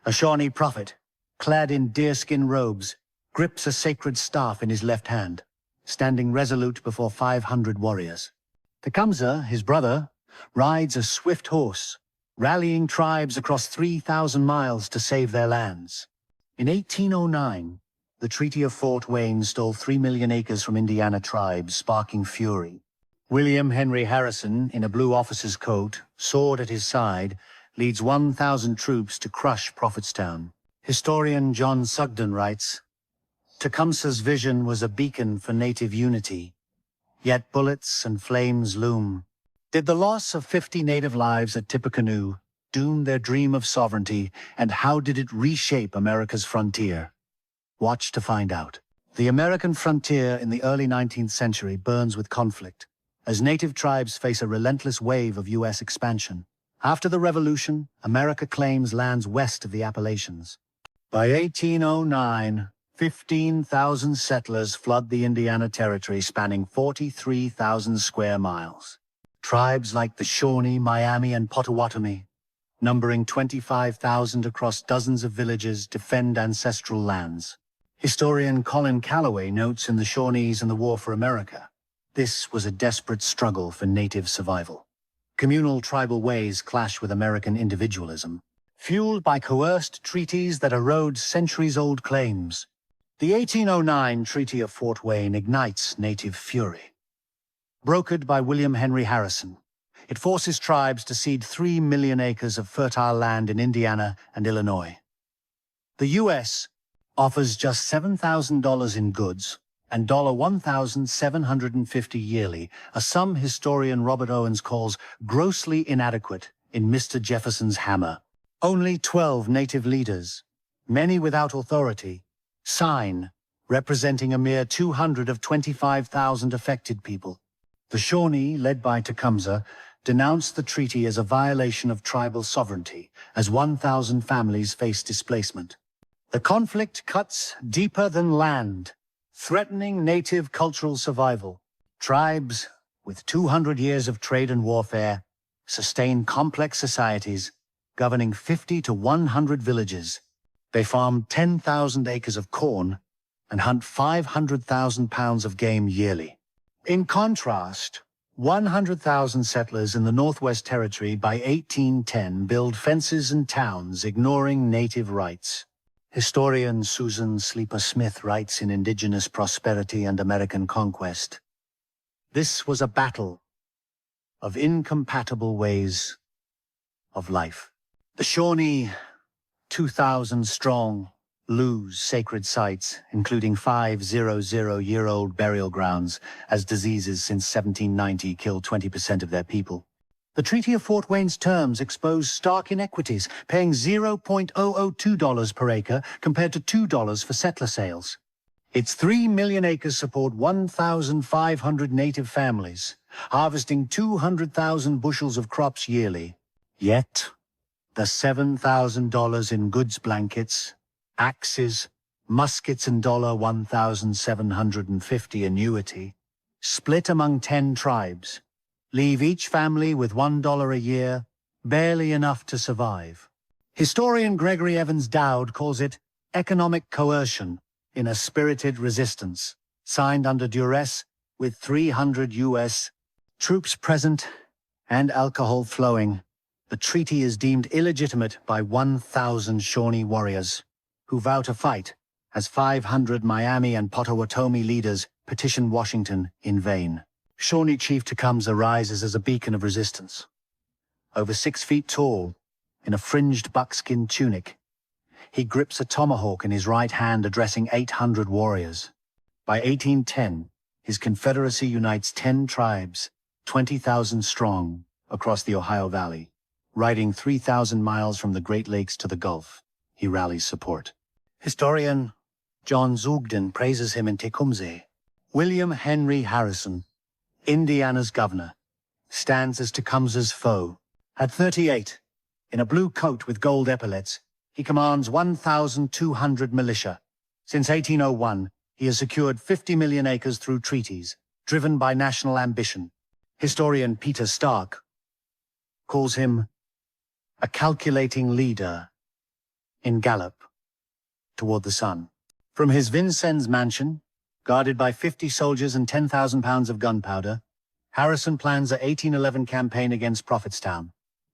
A Shawnee prophet, clad in deerskin robes, grips a sacred staff in his left hand, standing resolute before 500 warriors. Tecumseh, his brother, rides a swift horse, rallying tribes across 3,000 miles to save their lands. In 1809, the Treaty of Fort Wayne stole 3 million acres from Indiana tribes, sparking fury. William Henry Harrison, in a blue officer's coat, sword at his side, leads 1,000 troops to crush Prophetstown. Historian John Sugden writes, Tecumseh's vision was a beacon for native unity, yet bullets and flames loom. Did the loss of 50 native lives at Tippecanoe doom their dream of sovereignty, and how did it reshape America's frontier? Watch to find out. The American frontier in the early 19th century burns with conflict, as native tribes face a relentless wave of U.S. expansion. After the Revolution, America claims lands west of the Appalachians. By 1809, 15,000 settlers flood the Indiana Territory, spanning 43,000 square miles. Tribes like the Shawnee, Miami, and Potawatomi, numbering 25,000 across dozens of villages, defend ancestral lands. Historian Colin Calloway notes in The Shawnees and the War for America, this was a desperate struggle for native survival. Communal tribal ways clash with American individualism, fueled by coerced treaties that erode centuries-old claims. The 1809 Treaty of Fort Wayne ignites native fury. Brokered by William Henry Harrison, it forces tribes to cede 3 million acres of fertile land in Indiana and Illinois. The U.S. offers just $7,000 in goods and $1,750 yearly, a sum historian Robert Owens calls grossly inadequate in Mr. Jefferson's hammer. Only 12 native leaders, many without authority, sign, representing a mere 200 of 25,000 affected people. The Shawnee, led by Tecumseh, denounced the treaty as a violation of tribal sovereignty, as 1,000 families face displacement. The conflict cuts deeper than land, threatening native cultural survival. Tribes, with 200 years of trade and warfare, sustain complex societies, governing 50 to 100 villages. They farm 10,000 acres of corn and hunt 500,000 pounds of game yearly. In contrast, 100,000 settlers in the Northwest Territory by 1810 build fences and towns, ignoring native rights. Historian Susan Sleeper Smith writes in Indigenous Prosperity and American Conquest, this was a battle of incompatible ways of life. The Shawnee, 2,000 strong, lose sacred sites, including 500-year-old burial grounds, as diseases since 1790 killed 20% of their people. The Treaty of Fort Wayne's terms expose stark inequities, paying $0.002 per acre compared to $2 for settler sales. Its 3 million acres support 1,500 native families, harvesting 200,000 bushels of crops yearly. Yet, the $7,000 in goods blankets, axes, muskets and $1,750 annuity, split among 10 tribes, leave each family with $1 a year, barely enough to survive. Historian Gregory Evans Dowd calls it economic coercion in a spirited resistance, signed under duress with 300 U.S. troops present and alcohol flowing. The treaty is deemed illegitimate by 1,000 Shawnee warriors, who vow to fight as 500 Miami and Potawatomi leaders petition Washington in vain. Shawnee Chief Tecumseh rises as a beacon of resistance. Over 6 feet tall, in a fringed buckskin tunic, he grips a tomahawk in his right hand, addressing 800 warriors. By 1810, his Confederacy unites 10 tribes, 20,000 strong, across the Ohio Valley. Riding 3,000 miles from the Great Lakes to the Gulf, he rallies support. Historian John Sugden praises him in Tecumseh. William Henry Harrison, Indiana's governor, stands as Tecumseh's foe. At 38, in a blue coat with gold epaulets, he commands 1,200 militia. Since 1801, he has secured 50 million acres through treaties, driven by national ambition. Historian Peter Stark calls him a calculating leader in gallop toward the sun. From his Vincennes mansion, guarded by 50 soldiers and 10,000 pounds of gunpowder, Harrison plans a 1811 campaign against Prophetstown,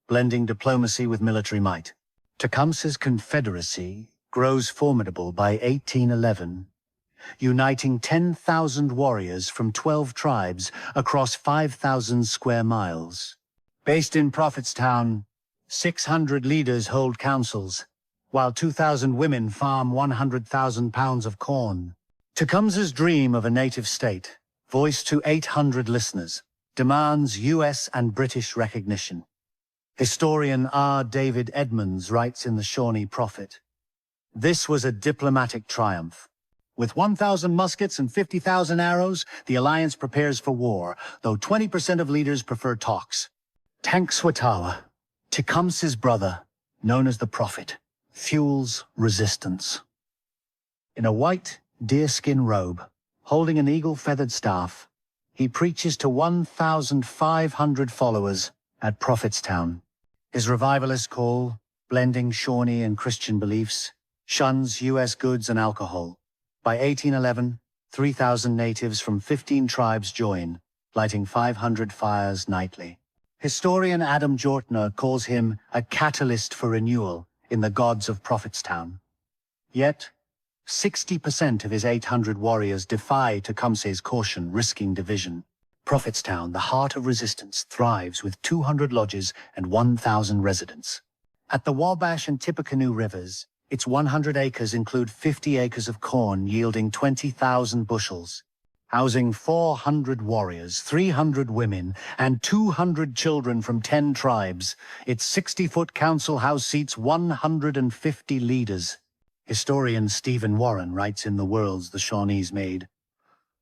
blending diplomacy with military might. Tecumseh's Confederacy grows formidable by 1811, uniting 10,000 warriors from 12 tribes across 5,000 square miles. Based in Prophetstown, 600 leaders hold councils, while 2,000 women farm 100,000 pounds of corn. Tecumseh's dream of a native state, voiced to 800 listeners, demands US and British recognition. Historian R. David Edmonds writes in the Shawnee Prophet, "This was a diplomatic triumph. With 1,000 muskets and 50,000 arrows, the alliance prepares for war, though 20% of leaders prefer talks." Tecumseh, Tecumseh's brother, known as the Prophet, fuels resistance. In a white deerskin robe, holding an eagle-feathered staff, he preaches to 1,500 followers at Prophetstown. His revivalist call, blending Shawnee and Christian beliefs, shuns US goods and alcohol. By 1811, 3,000 natives from 15 tribes join, lighting 500 fires nightly. Historian Adam Jortner calls him a catalyst for renewal in the gods of Prophetstown. Yet, 60% of his 800 warriors defy Tecumseh's caution, risking division. Prophetstown, the heart of resistance, thrives with 200 lodges and 1,000 residents. At the Wabash and Tippecanoe rivers, its 100 acres include 50 acres of corn yielding 20,000 bushels. Housing 400 warriors, 300 women, and 200 children from 10 tribes, its 60-foot council house seats 150 leaders. Historian Stephen Warren writes in The Worlds the Shawnees Made,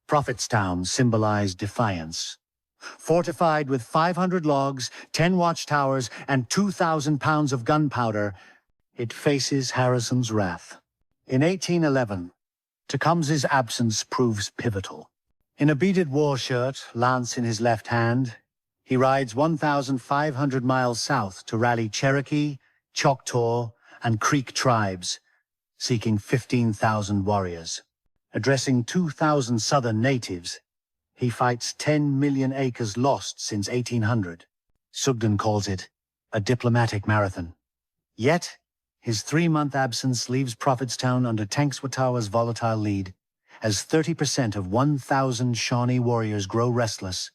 Prophetstown symbolized defiance. Fortified with 500 logs, 10 watchtowers, and 2,000 pounds of gunpowder, it faces Harrison's wrath. In 1811, Tecumseh's absence proves pivotal. In a beaded war shirt, lance in his left hand, he rides 1,500 miles south to rally Cherokee, Choctaw, and Creek tribes, seeking 15,000 warriors. Addressing 2,000 southern natives, he fights 10 million acres lost since 1800. Sugden calls it a diplomatic marathon. Yet, his 3-month absence leaves Prophetstown under Tecumseh's volatile lead, as 30% of 1,000 Shawnee warriors grow restless,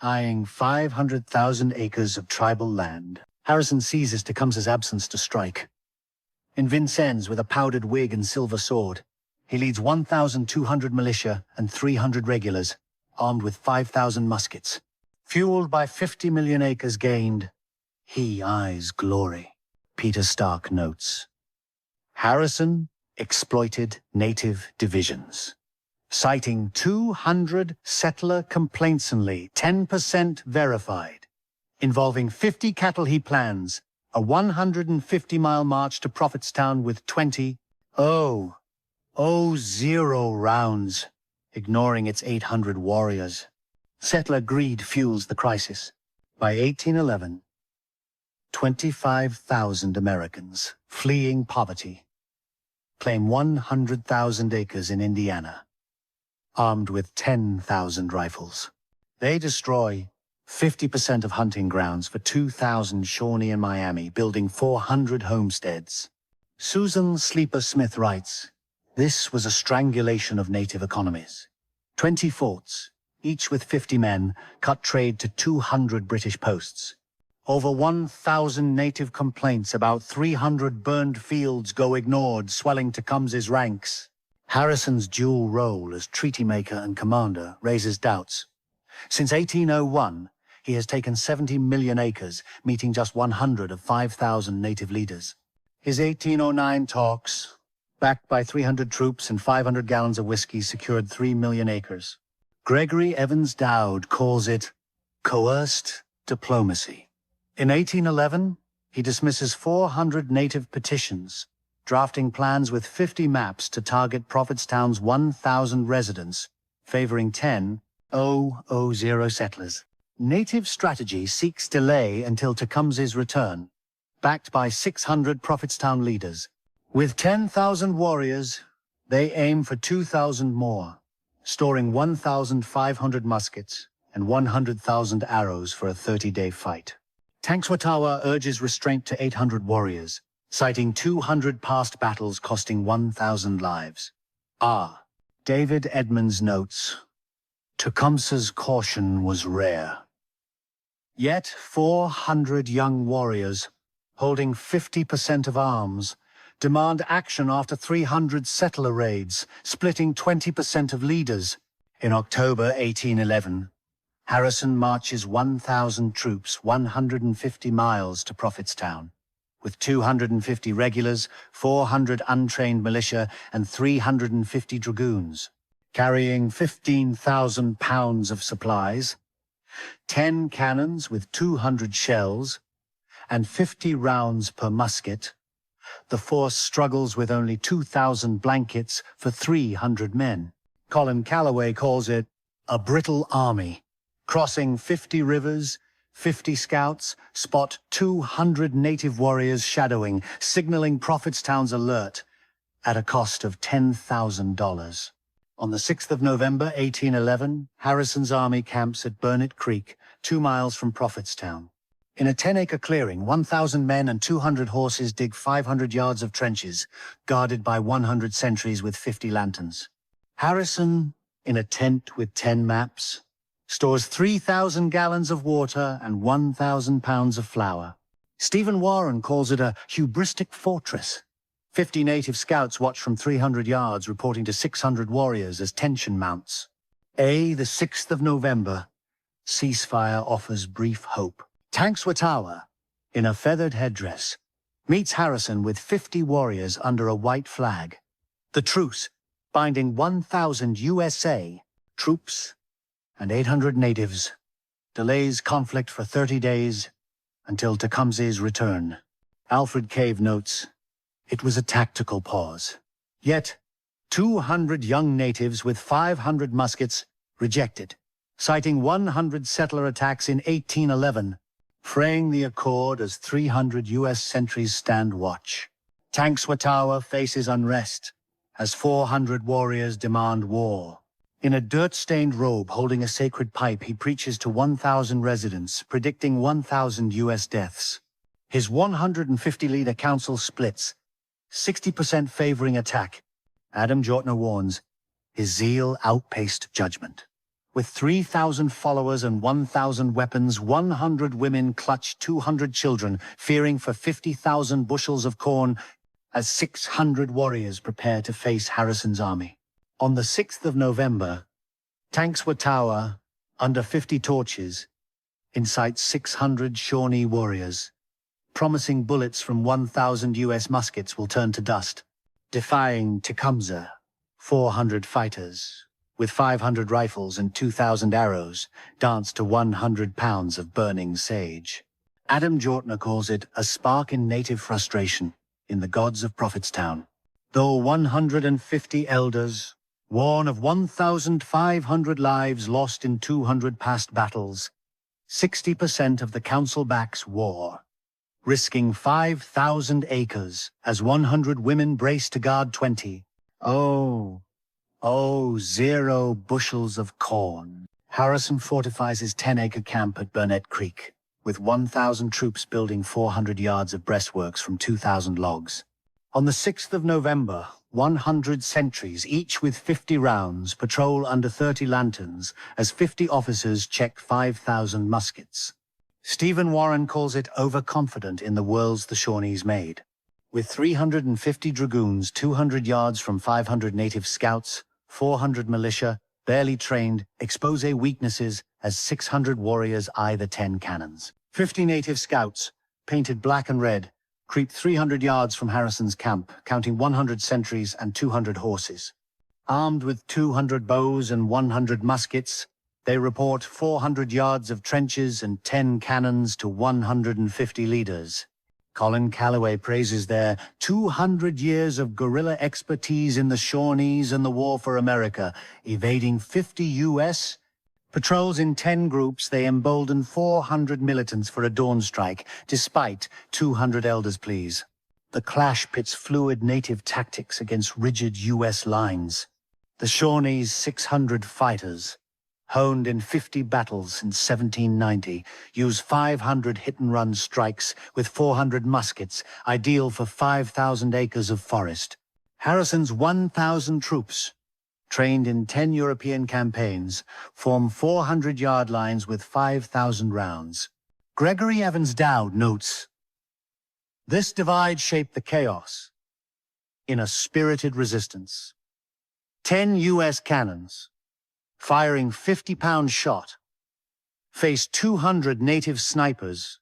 eyeing 500,000 acres of tribal land. Harrison seizes Tecumseh's absence to strike. In Vincennes, with a powdered wig and silver sword, he leads 1,200 militia and 300 regulars, armed with 5,000 muskets. Fueled by 50 million acres gained, he eyes glory. Peter Stark notes, Harrison exploited native divisions, citing 200 settler complaints only, 10% verified, involving 50 cattle he plans, a 150-mile march to Prophetstown with 0 rounds, ignoring its 800 warriors. Settler greed fuels the crisis. By 1811, 25,000 Americans, fleeing poverty, claim 100,000 acres in Indiana, armed with 10,000 rifles. They destroy 50% of hunting grounds for 2,000 Shawnee and Miami, building 400 homesteads. Susan Sleeper Smith writes, this was a strangulation of native economies. 20 forts, each with 50 men, cut trade to 200 British posts. Over 1,000 native complaints, about 300 burned fields go ignored, swelling Tecumseh's ranks. Harrison's dual role as treaty maker and commander raises doubts. Since 1801, he has taken 70 million acres, meeting just 100 of 5,000 native leaders. His 1809 talks, backed by 300 troops and 500 gallons of whiskey, secured 3 million acres. Gregory Evans Dowd calls it coerced diplomacy. In 1811, he dismisses 400 native petitions, drafting plans with 50 maps to target Prophetstown's 1,000 residents, favoring 10,000 settlers. Native strategy seeks delay until Tecumseh's return, backed by 600 Prophetstown leaders. With 10,000 warriors, they aim for 2,000 more, storing 1,500 muskets and 100,000 arrows for a 30-day fight. Tecumseh urges restraint to 800 warriors, citing 200 past battles costing 1,000 lives. David Edmonds notes, Tecumseh's caution was rare. Yet 400 young warriors, holding 50% of arms, demand action after 300 settler raids, splitting 20% of leaders. In October 1811, Harrison marches 1,000 troops 150 miles to Prophetstown, with 250 regulars, 400 untrained militia, and 350 dragoons, carrying 15,000 pounds of supplies, 10 cannons with 200 shells, and 50 rounds per musket. The force struggles with only 2,000 blankets for 300 men. Colin Calloway calls it a brittle army. Crossing 50 rivers, 50 scouts spot 200 native warriors shadowing, signaling Prophetstown's alert at a cost of $10,000. On the 6th of November, 1811, Harrison's army camps at Burnett Creek, 2 miles from Prophetstown. In a 10-acre clearing, 1,000 men and 200 horses dig 500 yards of trenches, guarded by 100 sentries with 50 lanterns. Harrison, in a tent with 10 maps, stores 3,000 gallons of water and 1,000 pounds of flour. Stephen Warren calls it a hubristic fortress. 50 native scouts watch from 300 yards, reporting to 600 warriors as tension mounts. The 6th of November, ceasefire offers brief hope. Tecumseh, in a feathered headdress, meets Harrison with 50 warriors under a white flag. The truce, binding 1,000 USA troops and 800 natives, delays conflict for 30 days until Tecumseh's return. Alfred Cave notes, it was a tactical pause. Yet, 200 young natives with 500 muskets rejected, citing 100 settler attacks in 1811, fraying the accord as 300 U.S. sentries stand watch. Tecumseh faces unrest as 400 warriors demand war. In a dirt-stained robe holding a sacred pipe, he preaches to 1,000 residents, predicting 1,000 U.S. deaths. His 150-leader council splits, 60% favoring attack. Adam Jortner warns, his zeal outpaced judgment. With 3,000 followers and 1,000 weapons, 100 women clutch 200 children, fearing for 50,000 bushels of corn, as 600 warriors prepare to face Harrison's army. On the 6th of November, Tecumseh, under 50 torches, incites 600 Shawnee warriors, promising bullets from 1,000 U.S. muskets will turn to dust. Defying Tecumseh, 400 fighters, with 500 rifles and 2,000 arrows, dance to 100 pounds of burning sage. Adam Jortner calls it a spark in native frustration in the gods of Prophetstown. Though 150 elders, warn of 1,500 lives lost in 200 past battles, 60% of the council backs war, risking 5,000 acres as 100 women brace to guard 20. Oh, 0 bushels of corn. Harrison fortifies his 10-acre camp at Burnett Creek, with 1,000 troops building 400 yards of breastworks from 2,000 logs. On the 6th of November, 100 sentries, each with 50 rounds, patrol under 30 lanterns as 50 officers check 5,000 muskets. Stephen Warren calls it overconfident in the worlds the Shawnees made. With 350 dragoons, 200 yards from 500 native scouts, 400 militia, barely trained, expose weaknesses as 600 warriors eye the 10 cannons. 50 native scouts, painted black and red, creep 300 yards from Harrison's camp, counting 100 sentries and 200 horses. Armed with 200 bows and 100 muskets, they report 400 yards of trenches and 10 cannons to 150 leaders. Colin Calloway praises their 200 years of guerrilla expertise in the Shawnees and the War for America, evading 50 U.S. patrols in 10 groups. They embolden 400 militants for a dawn strike, despite 200 elders' pleas. The clash pits fluid native tactics against rigid U.S. lines. The Shawnee's 600 fighters, honed in 50 battles in 1790, use 500 hit-and-run strikes with 400 muskets, ideal for 5,000 acres of forest. Harrison's 1,000 troops, trained in 10 European campaigns, form 400-yard lines with 5,000 rounds. Gregory Evans Dowd notes, "This divide shaped the chaos in a spirited resistance. 10 U.S. cannons, firing 50-pound shot, faced 200 native snipers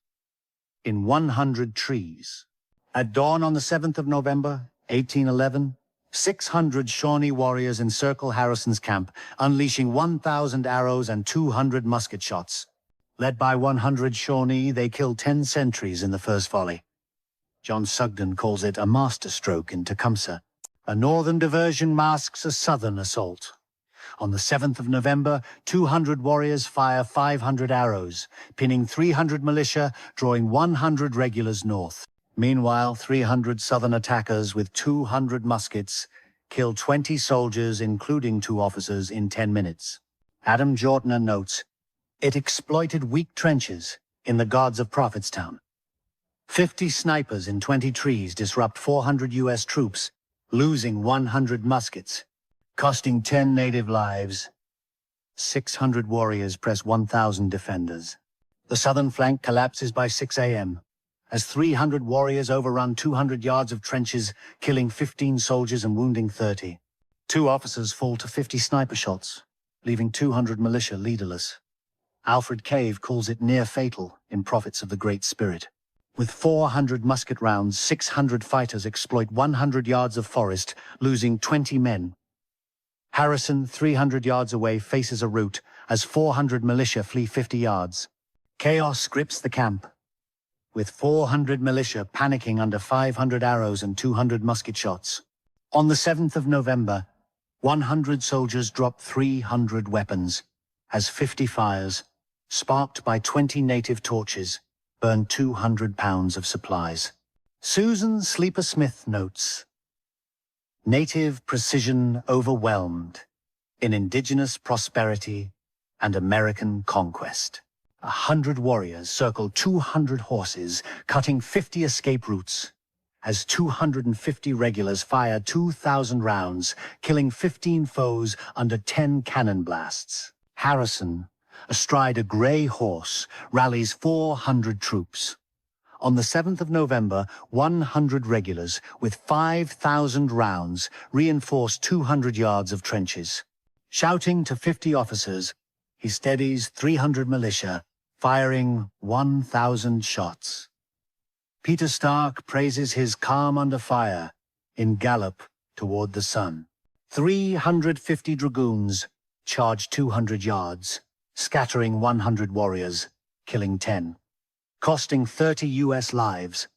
in 100 trees. At dawn on the 7th of November, 1811, 600 Shawnee warriors encircle Harrison's camp, unleashing 1,000 arrows and 200 musket shots. Led by 100 Shawnee, they kill 10 sentries in the first volley. John Sugden calls it a masterstroke in Tecumseh. A northern diversion masks a southern assault. On the 7th of November, 200 warriors fire 500 arrows, pinning 300 militia, drawing 100 regulars north. Meanwhile, 300 southern attackers with 200 muskets kill 20 soldiers, including 2 officers, in 10 minutes. Adam Jortner notes, "It exploited weak trenches in the gods of Prophetstown. 50 snipers in 20 trees disrupt 400 U.S. troops, losing 100 muskets, costing 10 native lives. 600 warriors press 1,000 defenders. The southern flank collapses by 6 a.m. as 300 warriors overrun 200 yards of trenches, killing 15 soldiers and wounding 30. 2 officers fall to 50 sniper shots, leaving 200 militia leaderless. Alfred Cave calls it near fatal in Prophets of the Great Spirit. With 400 musket rounds, 600 fighters exploit 100 yards of forest, losing 20 men. Harrison, 300 yards away, faces a rout as 400 militia flee 50 yards. Chaos grips the camp, with 400 militia panicking under 500 arrows and 200 musket shots. On the 7th of November, 100 soldiers drop 300 weapons, as 50 fires, sparked by 20 native torches, burn 200 pounds of supplies. Susan Sleeper Smith notes, "Native precision overwhelmed in indigenous prosperity and American conquest. 100 warriors circle 200 horses, cutting 50 escape routes, as 250 regulars fire 2,000 rounds, killing 15 foes under 10 cannon blasts. Harrison, astride a gray horse, rallies 400 troops. On the 7th of November, 100 regulars with 5,000 rounds reinforce 200 yards of trenches. Shouting to 50 officers, he steadies 300 militia, firing 1,000 shots. Peter Stark praises his calm under fire in Gallop Toward the Sun. 350 dragoons charge 200 yards, scattering 100 warriors, killing 10. Costing 30 U.S. lives,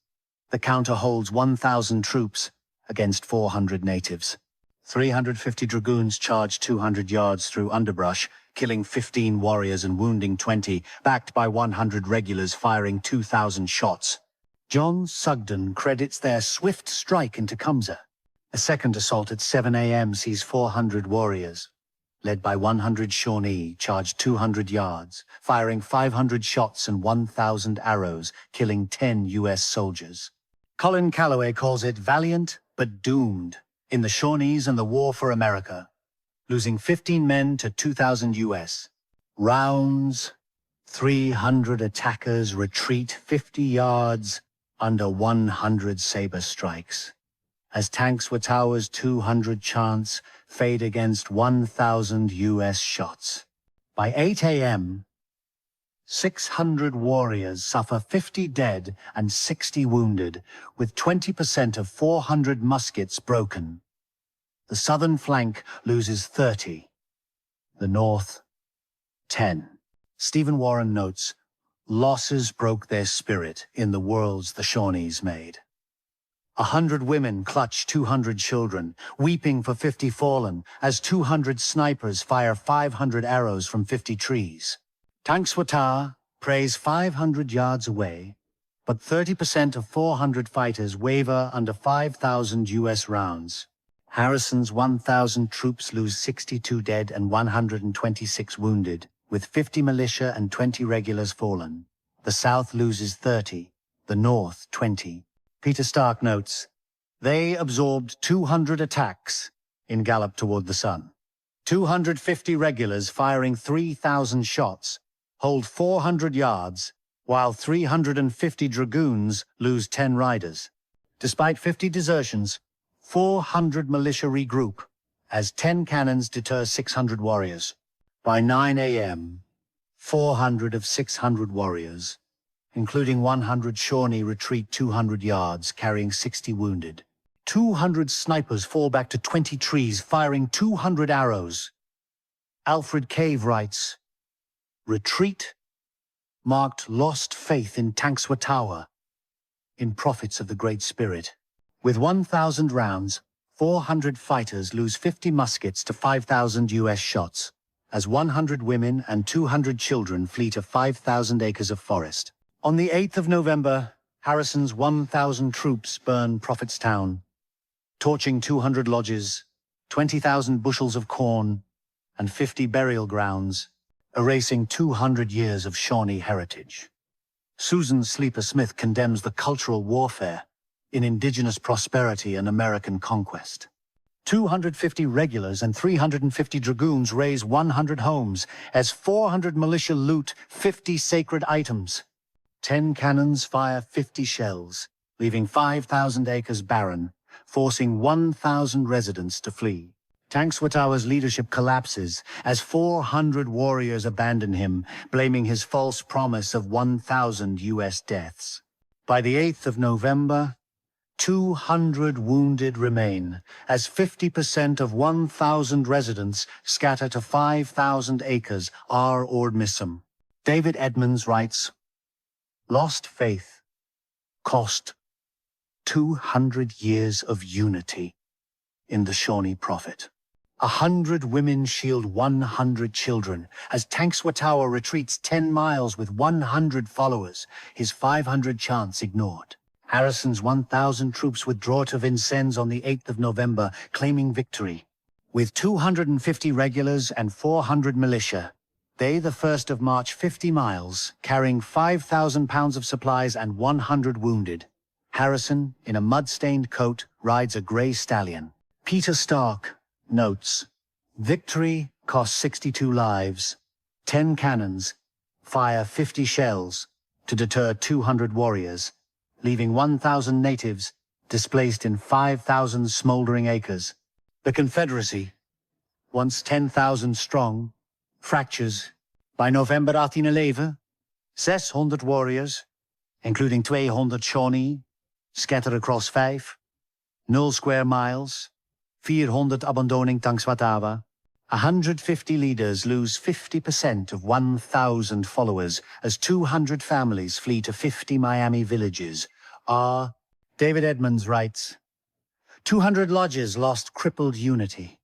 the counter holds 1,000 troops against 400 natives. 350 dragoons charge 200 yards through underbrush, killing 15 warriors and wounding 20, backed by 100 regulars firing 2,000 shots. John Sugden credits their swift strike into Tecumseh. A second assault at 7 a.m. sees 400 warriors, led by 100 Shawnee, charged 200 yards, firing 500 shots and 1,000 arrows, killing 10 U.S. soldiers. Colin Calloway calls it valiant but doomed in the Shawnees and the War for America, losing 15 men to 2,000 U.S. rounds. 300 attackers retreat 50 yards under 100 saber strikes. As tanks were towers, 200 chants fade against 1,000 U.S. shots. By 8 a.m., 600 warriors suffer 50 dead and 60 wounded, with 20% of 400 muskets broken. The southern flank loses 30, the north 10. Stephen Warren notes, losses broke their spirit in the worlds the Shawnees made. 100 women clutch 200 children, weeping for 50 fallen, as 200 snipers fire 500 arrows from 50 trees. Tankswata prays 500 yards away but 30% of 400 fighters waver under 5,000 US rounds. Harrison's 1,000 troops lose 62 dead and 126 wounded, with 50 militia and 20 regulars fallen. The South loses 30, the North 20. Peter Stark notes, they absorbed 200 attacks in gallop toward the sun. 250 regulars firing 3,000 shots hold 400 yards, while 350 dragoons lose 10 riders. Despite 50 desertions, 400 militia regroup, as 10 cannons deter 600 warriors. By 9 a.m., 400 of 600 warriors, including 100 Shawnee, retreat 200 yards, carrying 60 wounded. 200 snipers fall back to 20 trees, firing 200 arrows. Alfred Cave writes, retreat marked lost faith in Tecumseh Tower, in prophets of the Great Spirit. With 1,000 rounds, 400 fighters lose 50 muskets to 5,000 US shots, as 100 women and 200 children flee to 5,000 acres of forest. On the 8th of November, Harrison's 1,000 troops burn Prophetstown, torching 200 lodges, 20,000 bushels of corn, and 50 burial grounds, erasing 200 years of Shawnee heritage. Susan Sleeper Smith condemns the cultural warfare in indigenous prosperity and American conquest. 250 regulars and 350 dragoons raise 100 homes, as 400 militia loot 50 sacred items. 10 cannons fire 50 shells, leaving 5,000 acres barren, forcing 1,000 residents to flee. Tecumseh Tower's leadership collapses as 400 warriors abandon him, blaming his false promise of 1,000 US deaths. By the 8th of November, 200 wounded remain, as 50% of 1,000 residents scatter to 5,000 acres or missum. David Edmonds writes, lost faith cost 200 years of unity in the Shawnee prophet. 100 women shield 100 children, as Tecumseh Tower retreats 10 miles with 100 followers, his 500 chants ignored. Harrison's 1,000 troops withdraw to Vincennes on the 8th of November, claiming victory. With 250 regulars and 400 militia, they the first of march 50 miles, carrying 5,000 pounds of supplies and 100 wounded. Harrison, in a mud-stained coat, rides a gray stallion. Peter Stark notes, victory cost 62 lives, 10 cannons, fire 50 shells to deter 200 warriors, leaving 1,000 natives displaced in 5,000 smoldering acres. The Confederacy, once 10,000 strong, fractures. By November 1811, 600 warriors, including 200 Shawnee, scatter across 0 square miles, 400 abandoning Tecumseh Tower. 150 leaders lose 50% of 1,000 followers as 200 families flee to 50 Miami villages. David Edmonds writes, 200 lodges lost crippled unity.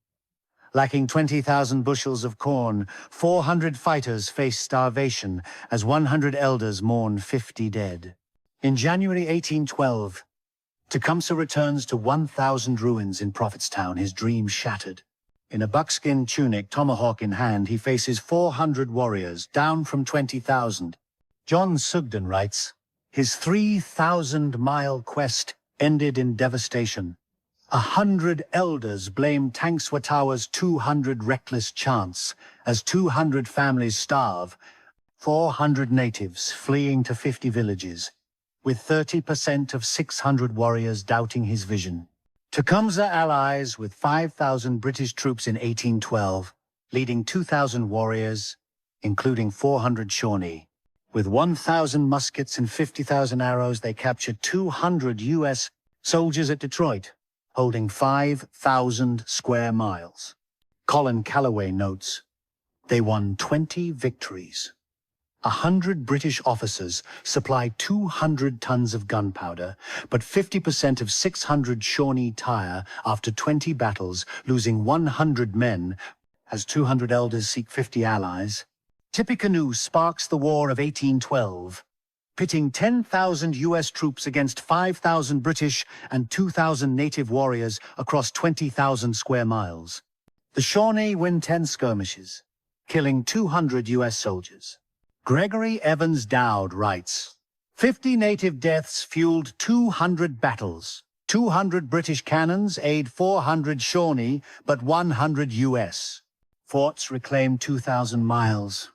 Lacking 20,000 bushels of corn, 400 fighters face starvation as 100 elders mourn 50 dead. In January 1812, Tecumseh returns to 1,000 ruins in Prophetstown, his dream shattered. In a buckskin tunic, tomahawk in hand, he faces 400 warriors, down from 20,000. John Sugden writes, his 3,000-mile quest ended in devastation. 100 elders blame Tecumseh Tower's 200 reckless chants as 200 families starve, 400 natives fleeing to 50 villages, with 30% of 600 warriors doubting his vision. Tecumseh allies with 5,000 British troops in 1812, leading 2,000 warriors, including 400 Shawnee. With 1,000 muskets and 50,000 arrows, they captured 200 US soldiers at Detroit, holding 5,000 square miles. Colin Calloway notes, they won 20 victories. 100 British officers supplied 200 tons of gunpowder, but 50% of 600 Shawnee tire after 20 battles, losing 100 men, as 200 elders seek 50 allies. Tippecanoe sparks the War of 1812. pitting 10,000 US troops against 5,000 British and 2,000 native warriors across 20,000 square miles. The Shawnee win 10 skirmishes, killing 200 US soldiers. Gregory Evans Dowd writes, 50 native deaths fueled 200 battles. 200 British cannons aid 400 Shawnee, but 100 US. Forts reclaim 2,000 miles,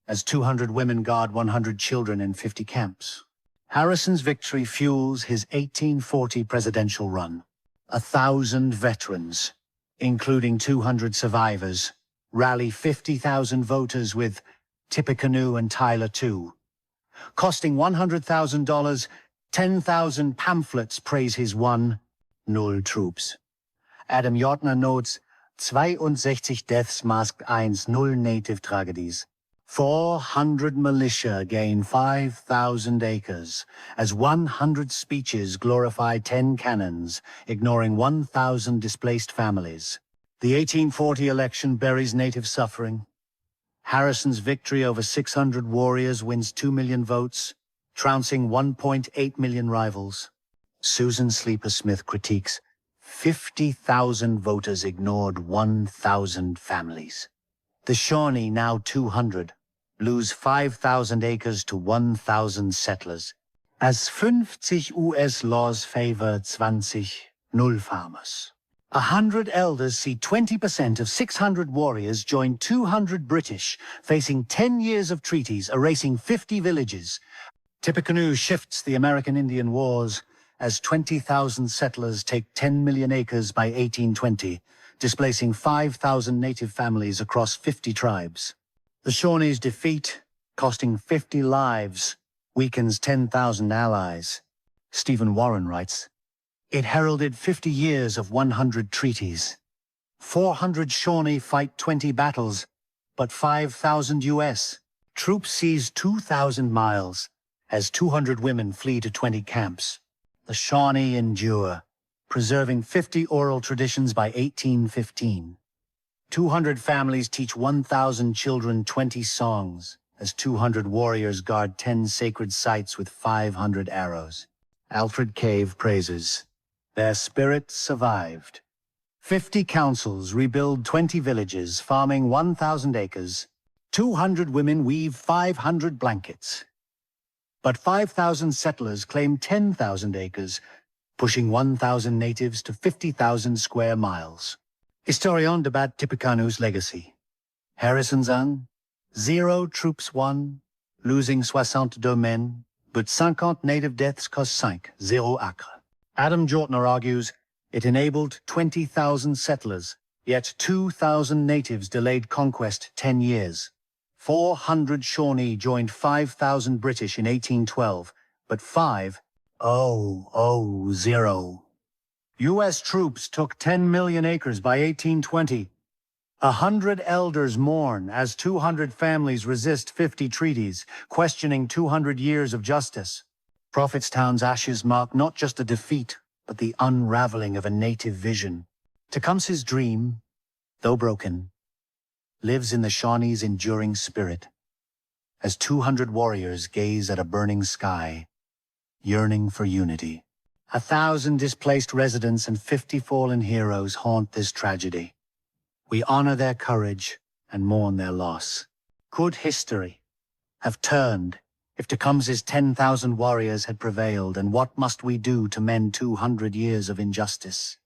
as 200 women guard 100 children in 50 camps. Harrison's victory fuels his 1840 presidential run. 1,000 veterans, including 200 survivors, rally 50,000 voters with Tippecanoe and Tyler too. Costing $100,000, 10,000 pamphlets praise his 1-0 troops. Adam Jortner notes, 62 deaths masked 1-0 native tragedies. 400 militia gain 5,000 acres, as 100 speeches glorify 10 cannons, ignoring 1,000 displaced families. The 1840 election buries native suffering. Harrison's victory over 600 warriors wins 2 million votes, trouncing 1.8 million rivals. Susan Sleeper Smith critiques, 50,000 voters ignored 1,000 families. The Shawnee, now 200, lose 5,000 acres to 1,000 settlers, as 50 US laws favor 20-0 farmers. 100 elders see 20% of 600 warriors join 200 British, facing 10 years of treaties, erasing 50 villages. Tippecanoe shifts the American Indian Wars, as 20,000 settlers take 10 million acres by 1820, displacing 5,000 native families across 50 tribes. The Shawnee's defeat, costing 50 lives, weakens 10,000 allies. Stephen Warren writes, it heralded 50 years of 100 treaties. 400 Shawnee fight 20 battles, but 5,000 US. Troops seize 2,000 miles, as 200 women flee to 20 camps. The Shawnee endure, preserving 50 oral traditions by 1815. 200 families teach 1,000 children 20 songs, as 200 warriors guard 10 sacred sites with 500 arrows. Alfred Cave praises, their spirit survived. 50 councils rebuild 20 villages, farming 1,000 acres. 200 women weave 500 blankets. But 5,000 settlers claim 10,000 acres, pushing 1,000 natives to 50,000 square miles. Historians débat Tippecanoe's legacy. Harrison's an, 0 troops won, losing 62 men, but 50 native deaths cost 5-0 acre. Adam Jortner argues it enabled 20,000 settlers, yet 2,000 natives delayed conquest 10 years. 400 Shawnee joined 5,000 British in 1812, but 5-0 US troops took 10 million acres by 1820. 100 elders mourn as 200 families resist 50 treaties, questioning 200 years of justice. Prophetstown's ashes mark not just a defeat, but the unraveling of a native vision. Tecumseh's dream, though broken, lives in the Shawnee's enduring spirit, as 200 warriors gaze at a burning sky, yearning for unity. 1,000 displaced residents and 50 fallen heroes haunt this tragedy. We honor their courage and mourn their loss. Could history have turned if Tecumseh's 10,000 warriors had prevailed, and what must we do to mend 200 years of injustice?